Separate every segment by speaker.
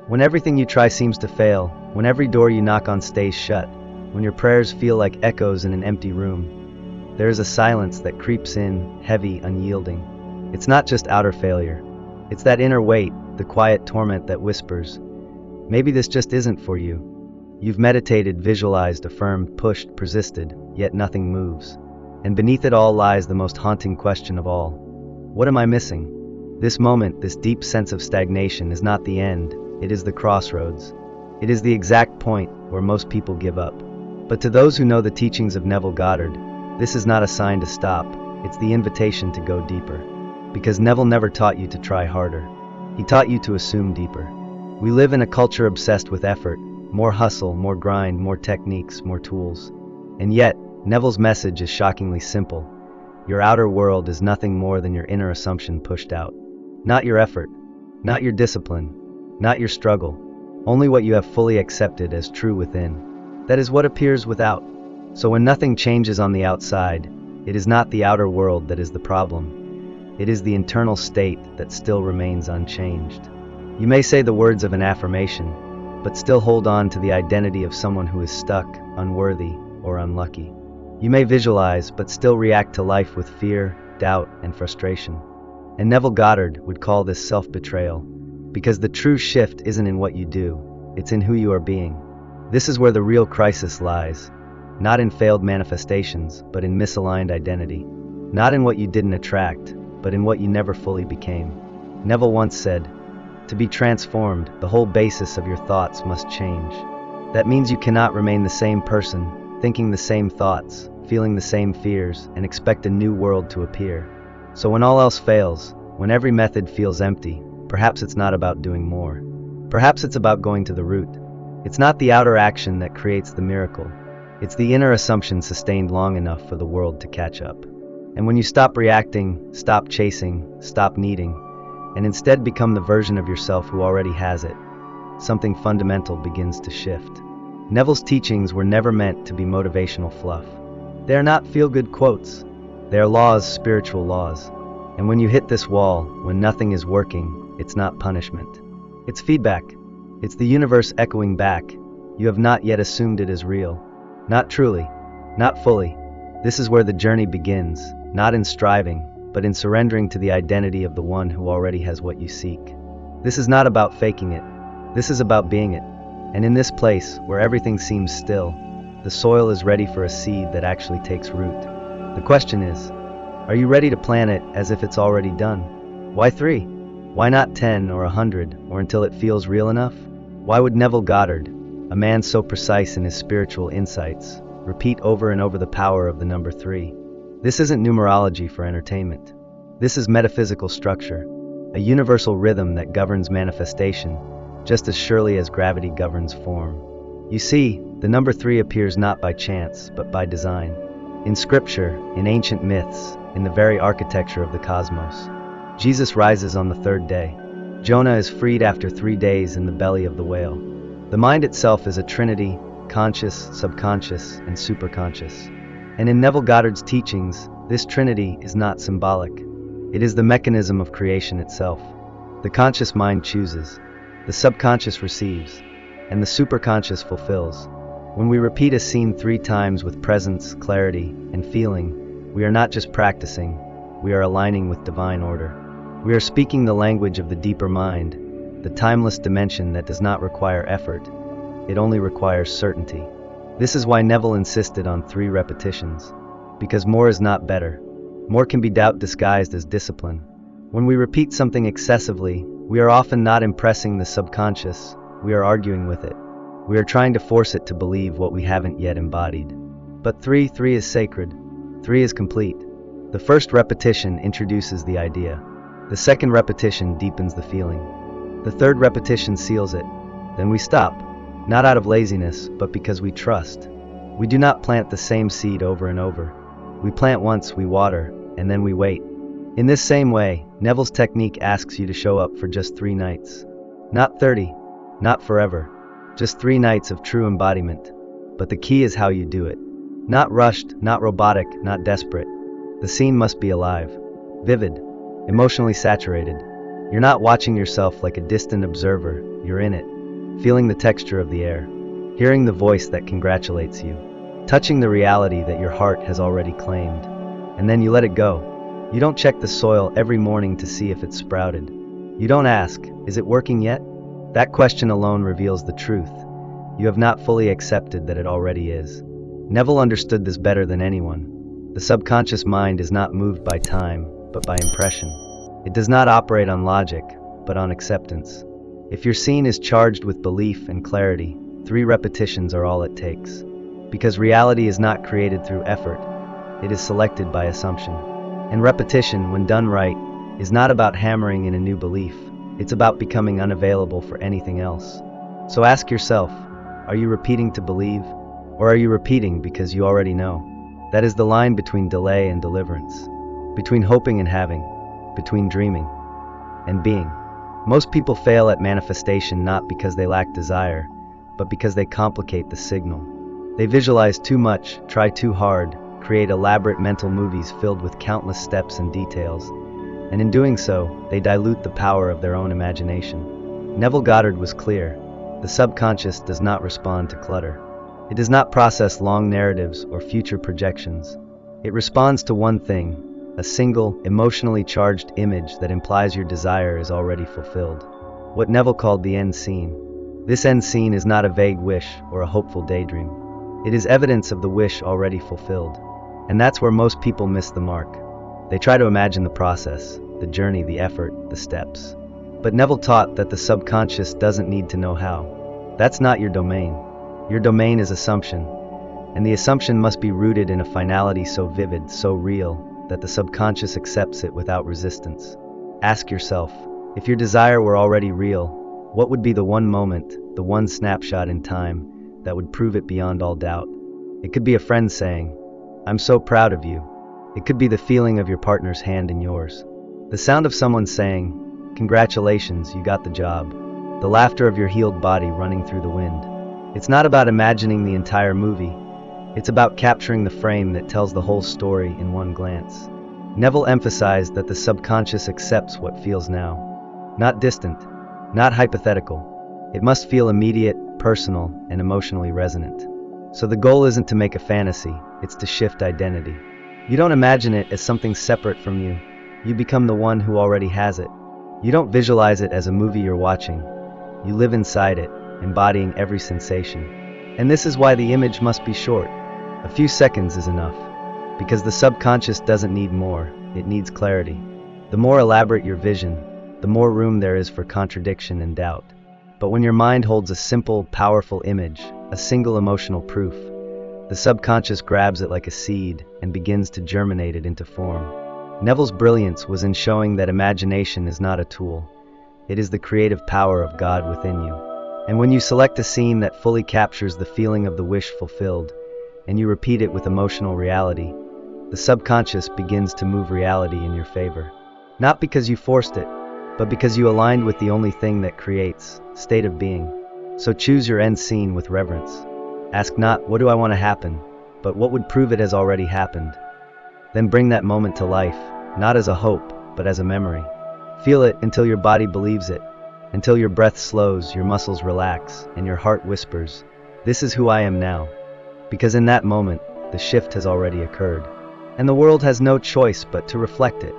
Speaker 1: When everything you try seems to fail, when every door you knock on stays shut, when your prayers feel like echoes in an empty room, there is a silence that creeps in, heavy, unyielding. It's not just outer failure. It's that inner weight, the quiet torment that whispers, maybe this just isn't for you. You've meditated, visualized, affirmed, pushed, persisted, yet nothing moves. And beneath it all lies the most haunting question of all. What am I missing? This moment, this deep sense of stagnation is not the end, it is the crossroads. It is the exact point where most people give up. But to those who know the teachings of Neville Goddard, this is not a sign to stop, it's the invitation to go deeper. Because Neville never taught you to try harder. He taught you to assume deeper. We live in a culture obsessed with effort, more hustle, more grind, more techniques, more tools. And yet, Neville's message is shockingly simple. Your outer world is nothing more than your inner assumption pushed out. Not your effort, not your discipline, not your struggle, only what you have fully accepted as true within. That is what appears without. So when nothing changes on the outside, it is not the outer world that is the problem. It is the internal state that still remains unchanged. You may say the words of an affirmation, but still hold on to the identity of someone who is stuck, unworthy, or unlucky. You may visualize, but still react to life with fear, doubt, and frustration. And Neville Goddard would call this self-betrayal. Because the true shift isn't in what you do, it's in who you are being. This is where the real crisis lies. Not in failed manifestations, but in misaligned identity. Not in what you didn't attract, but in what you never fully became. Neville once said, "To be transformed, the whole basis of your thoughts must change." That means you cannot remain the same person, thinking the same thoughts, feeling the same fears, and expect a new world to appear. So when all else fails, when every method feels empty, perhaps it's not about doing more. Perhaps it's about going to the root. It's not the outer action that creates the miracle. It's the inner assumption sustained long enough for the world to catch up. And when you stop reacting, stop chasing, stop needing, and instead become the version of yourself who already has it, something fundamental begins to shift. Neville's teachings were never meant to be motivational fluff. They are not feel-good quotes. They are laws, spiritual laws. And when you hit this wall, when nothing is working, it's not punishment. It's feedback. It's the universe echoing back. You have not yet assumed it is real. Not truly. Not fully. This is where the journey begins, not in striving, but in surrendering to the identity of the one who already has what you seek. This is not about faking it. This is about being it. And in this place, where everything seems still, the soil is ready for a seed that actually takes root. The question is, are you ready to plant it as if it's already done? Why 3? Why not 10 or 100, or until it feels real enough? Why would Neville Goddard, a man so precise in his spiritual insights, repeat over and over the power of the number 3? This isn't numerology for entertainment. This is metaphysical structure, a universal rhythm that governs manifestation, just as surely as gravity governs form. You see, the number 3 appears not by chance, but by design. In scripture, in ancient myths, in the very architecture of the cosmos. Jesus rises on the 3rd day. Jonah is freed after 3 days in the belly of the whale. The mind itself is a trinity, conscious, subconscious, and superconscious. And in Neville Goddard's teachings, this trinity is not symbolic. It is the mechanism of creation itself. The conscious mind chooses, the subconscious receives, and the superconscious fulfills. When we repeat a scene 3 times with presence, clarity, and feeling, we are not just practicing, we are aligning with divine order. We are speaking the language of the deeper mind, the timeless dimension that does not require effort, it only requires certainty. This is why Neville insisted on 3 repetitions. Because more is not better. More can be doubt disguised as discipline. When we repeat something excessively, we are often not impressing the subconscious, we are arguing with it. We are trying to force it to believe what we haven't yet embodied. But 3 is sacred. 3 is complete. The first repetition introduces the idea. The second repetition deepens the feeling. The third repetition seals it. Then we stop, not out of laziness, but because we trust. We do not plant the same seed over and over. We plant once, we water, and then we wait. In this same way, Neville's technique asks you to show up for just 3 nights. Not 30, not forever. Just 3 nights of true embodiment. But the key is how you do it. Not rushed, not robotic, not desperate. The scene must be alive, vivid, emotionally saturated. You're not watching yourself like a distant observer, you're in it. feeling the texture of the air, hearing the voice that congratulates you, touching the reality that your heart has already claimed. And then you let it go. You don't check the soil every morning to see if it's sprouted. You don't ask, is it working yet? That question alone reveals the truth. You have not fully accepted that it already is. Neville understood this better than anyone. The subconscious mind is not moved by time, but by impression. It does not operate on logic, but on acceptance. If your scene is charged with belief and clarity, 3 repetitions are all it takes. Because reality is not created through effort, it is selected by assumption. And repetition, when done right, is not about hammering in a new belief. It's about becoming unavailable for anything else. So ask yourself, are you repeating to believe, or are you repeating because you already know? That is the line between delay and deliverance, between hoping and having, between dreaming and being. Most people fail at manifestation not because they lack desire, but because they complicate the signal. They visualize too much, try too hard, create elaborate mental movies filled with countless steps and details, and in doing so, they dilute the power of their own imagination. Neville Goddard was clear: the subconscious does not respond to clutter. It does not process long narratives or future projections. It responds to one thing, a single, emotionally charged image that implies your desire is already fulfilled. What Neville called the end scene. This end scene is not a vague wish or a hopeful daydream. It is evidence of the wish already fulfilled. And that's where most people miss the mark. They try to imagine the process, the journey, the effort, the steps. But Neville taught that the subconscious doesn't need to know how. That's not your domain. Your domain is assumption, and the assumption must be rooted in a finality so vivid, so real, that the subconscious accepts it without resistance. Ask yourself, if your desire were already real, what would be the one moment, the one snapshot in time, that would prove it beyond all doubt? It could be a friend saying, "I'm so proud of you." It could be the feeling of your partner's hand in yours. The sound of someone saying, "Congratulations, you got the job." The laughter of your healed body running through the wind. It's not about imagining the entire movie. It's about capturing the frame that tells the whole story in one glance. Neville emphasized that the subconscious accepts what feels now. Not distant, not hypothetical. It must feel immediate, personal, and emotionally resonant. So the goal isn't to make a fantasy, it's to shift identity. You don't imagine it as something separate from you. You become the one who already has it. You don't visualize it as a movie you're watching. You live inside it, embodying every sensation. And this is why the image must be short. A few seconds is enough. Because the subconscious doesn't need more, it needs clarity. The more elaborate your vision, the more room there is for contradiction and doubt. But when your mind holds a simple, powerful image, a single emotional proof, the subconscious grabs it like a seed and begins to germinate it into form. Neville's brilliance was in showing that imagination is not a tool. It is the creative power of God within you. And when you select a scene that fully captures the feeling of the wish fulfilled, and you repeat it with emotional reality, the subconscious begins to move reality in your favor. Not because you forced it, but because you aligned with the only thing that creates, state of being. So choose your end scene with reverence. Ask not, what do I want to happen, but what would prove it has already happened. Then bring that moment to life, not as a hope, but as a memory. Feel it until your body believes it, until your breath slows, your muscles relax, and your heart whispers, "This is who I am now." Because in that moment, the shift has already occurred. And the world has no choice but to reflect it.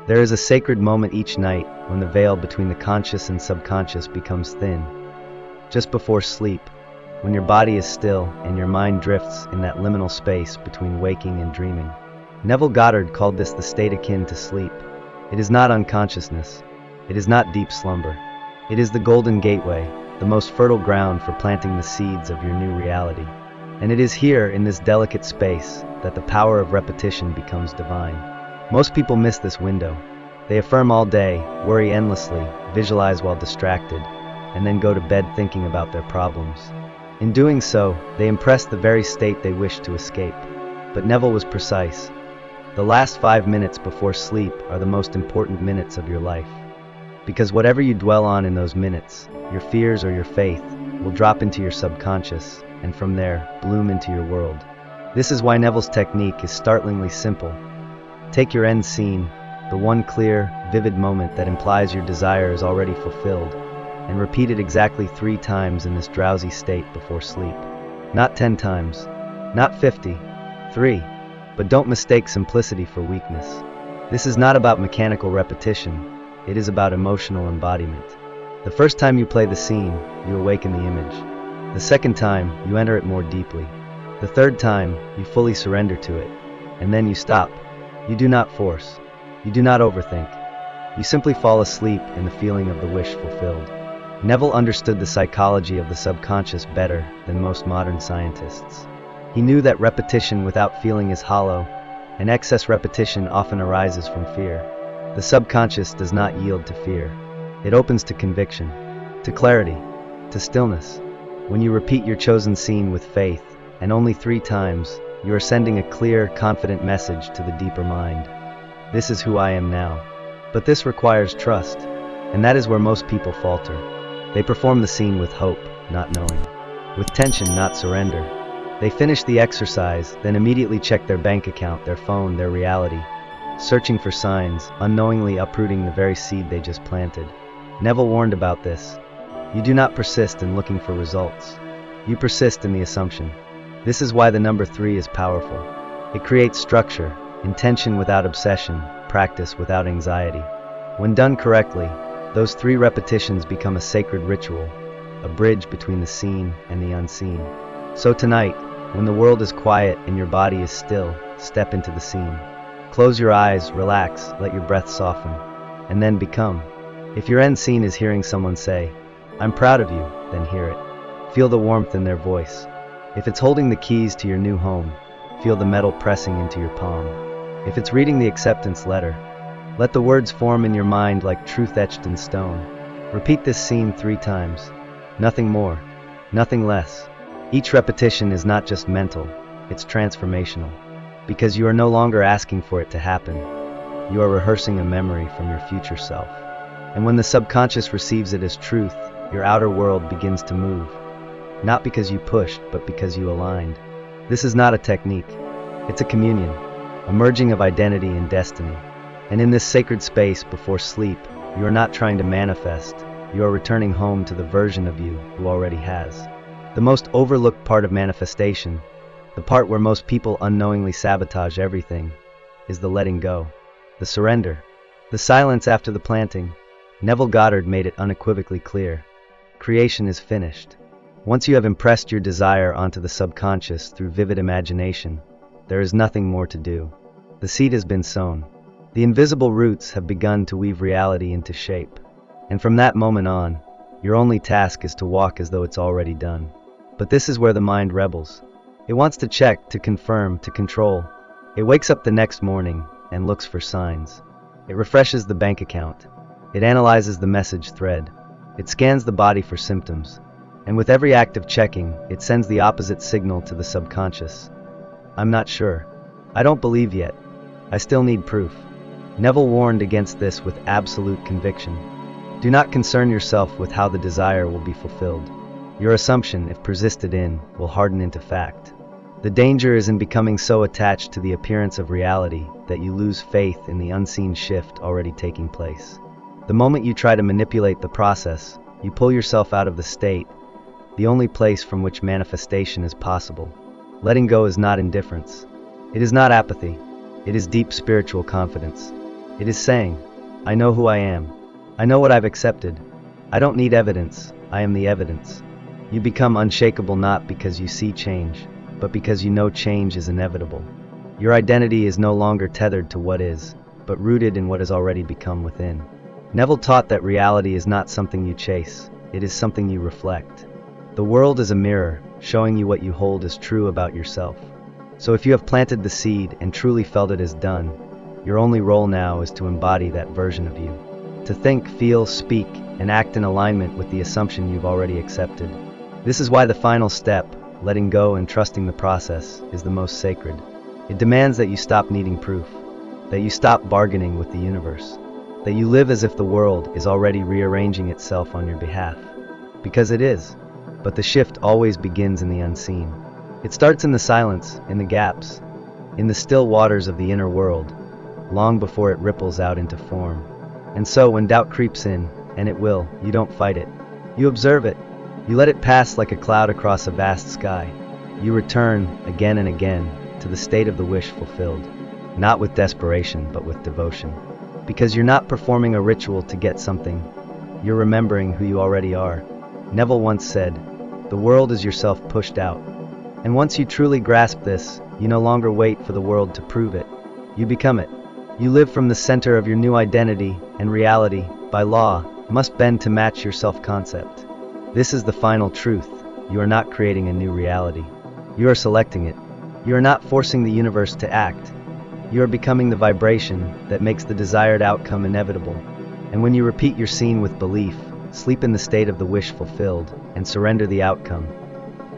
Speaker 1: There is a sacred moment each night when the veil between the conscious and subconscious becomes thin. Just before sleep, when your body is still and your mind drifts in that liminal space between waking and dreaming. Neville Goddard called this the state akin to sleep. It is not unconsciousness. It is not deep slumber. It is the golden gateway, the most fertile ground for planting the seeds of your new reality. And it is here, in this delicate space, that the power of repetition becomes divine. Most people miss this window. They affirm all day, worry endlessly, visualize while distracted, and then go to bed thinking about their problems. In doing so, they impress the very state they wish to escape. But Neville was precise. The last 5 minutes before sleep are the most important minutes of your life. Because whatever you dwell on in those minutes, your fears or your faith, will drop into your subconscious, and from there, bloom into your world. This is why Neville's technique is startlingly simple. Take your end scene, the one clear, vivid moment that implies your desire is already fulfilled, and repeat it exactly 3 times in this drowsy state before sleep. Not 10 times, not 50, 3. But don't mistake simplicity for weakness. This is not about mechanical repetition, it is about emotional embodiment. The first time you play the scene, you awaken the image. The second time, you enter it more deeply. The third time, you fully surrender to it. And then you stop. You do not force. You do not overthink. You simply fall asleep in the feeling of the wish fulfilled. Neville understood the psychology of the subconscious better than most modern scientists. He knew that repetition without feeling is hollow, and excess repetition often arises from fear. The subconscious does not yield to fear. It opens to conviction, to clarity, to stillness. When you repeat your chosen scene with faith, and only 3 times, you are sending a clear, confident message to the deeper mind. This is who I am now. But this requires trust, and that is where most people falter. They perform the scene with hope, not knowing. With tension, not surrender. They finish the exercise, then immediately check their bank account, their phone, their reality, searching for signs, unknowingly uprooting the very seed they just planted. Neville warned about this. You do not persist in looking for results. You persist in the assumption. This is why the number 3 is powerful. It creates structure, intention without obsession, practice without anxiety. When done correctly, those 3 repetitions become a sacred ritual, a bridge between the seen and the unseen. So tonight, when the world is quiet and your body is still, step into the scene. Close your eyes, relax, let your breath soften, and then become. If your end scene is hearing someone say, "I'm proud of you," then hear it. Feel the warmth in their voice. If it's holding the keys to your new home, feel the metal pressing into your palm. If it's reading the acceptance letter, let the words form in your mind like truth etched in stone. Repeat this scene 3 times. Nothing more, nothing less. Each repetition is not just mental, it's transformational. Because you are no longer asking for it to happen. You are rehearsing a memory from your future self. And when the subconscious receives it as truth, your outer world begins to move. Not because you pushed, but because you aligned. This is not a technique. It's a communion, a merging of identity and destiny. And in this sacred space before sleep, you are not trying to manifest. You are returning home to the version of you who already has. The most overlooked part of manifestation, the part where most people unknowingly sabotage everything, is the letting go, the surrender, the silence after the planting. Neville Goddard made it unequivocally clear. Creation is finished. Once you have impressed your desire onto the subconscious through vivid imagination, there is nothing more to do. The seed has been sown. The invisible roots have begun to weave reality into shape. And from that moment on, your only task is to walk as though it's already done. But this is where the mind rebels. It wants to check, to confirm, to control. It wakes up the next morning and looks for signs. It refreshes the bank account. It analyzes the message thread. It scans the body for symptoms. And with every act of checking, it sends the opposite signal to the subconscious. I'm not sure. I don't believe yet. I still need proof. Neville warned against this with absolute conviction. Do not concern yourself with how the desire will be fulfilled. Your assumption, if persisted in, will harden into fact. The danger is in becoming so attached to the appearance of reality that you lose faith in the unseen shift already taking place. The moment you try to manipulate the process, you pull yourself out of the state, the only place from which manifestation is possible. Letting go is not indifference. It is not apathy. It is deep spiritual confidence. It is saying, I know who I am. I know what I've accepted. I don't need evidence. I am the evidence. You become unshakable not because you see change, but because you know change is inevitable. Your identity is no longer tethered to what is, but rooted in what has already become within. Neville taught that reality is not something you chase, it is something you reflect. The world is a mirror, showing you what you hold as true about yourself. So if you have planted the seed and truly felt it as done, your only role now is to embody that version of you. To think, feel, speak, and act in alignment with the assumption you've already accepted. This is why the final step, letting go and trusting the process, is the most sacred. It demands that you stop needing proof, that you stop bargaining with the universe, that you live as if the world is already rearranging itself on your behalf. Because it is. But the shift always begins in the unseen. It starts in the silence, in the gaps, in the still waters of the inner world, long before it ripples out into form. And so when doubt creeps in, and it will, you don't fight it. You observe it. You let it pass like a cloud across a vast sky. You return, again and again, to the state of the wish fulfilled. Not with desperation, but with devotion. Because you're not performing a ritual to get something. You're remembering who you already are. Neville once said, "The world is yourself pushed out." And once you truly grasp this, you no longer wait for the world to prove it. You become it. You live from the center of your new identity, and reality, by law, must bend to match your self-concept. This is the final truth. You are not creating a new reality. You are selecting it. You are not forcing the universe to act. You are becoming the vibration that makes the desired outcome inevitable. And when you repeat your scene with belief, sleep in the state of the wish fulfilled, and surrender the outcome,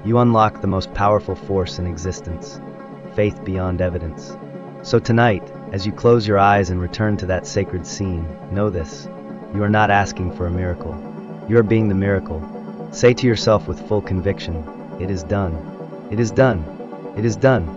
Speaker 1: you unlock the most powerful force in existence, faith beyond evidence. So tonight, as you close your eyes and return to that sacred scene, know this: you are not asking for a miracle. You are being the miracle. Say to yourself with full conviction, "It is done. It is done. It is done."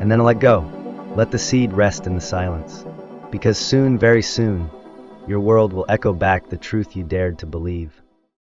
Speaker 1: And then let go. Let the seed rest in the silence. Because soon, very soon, your world will echo back the truth you dared to believe.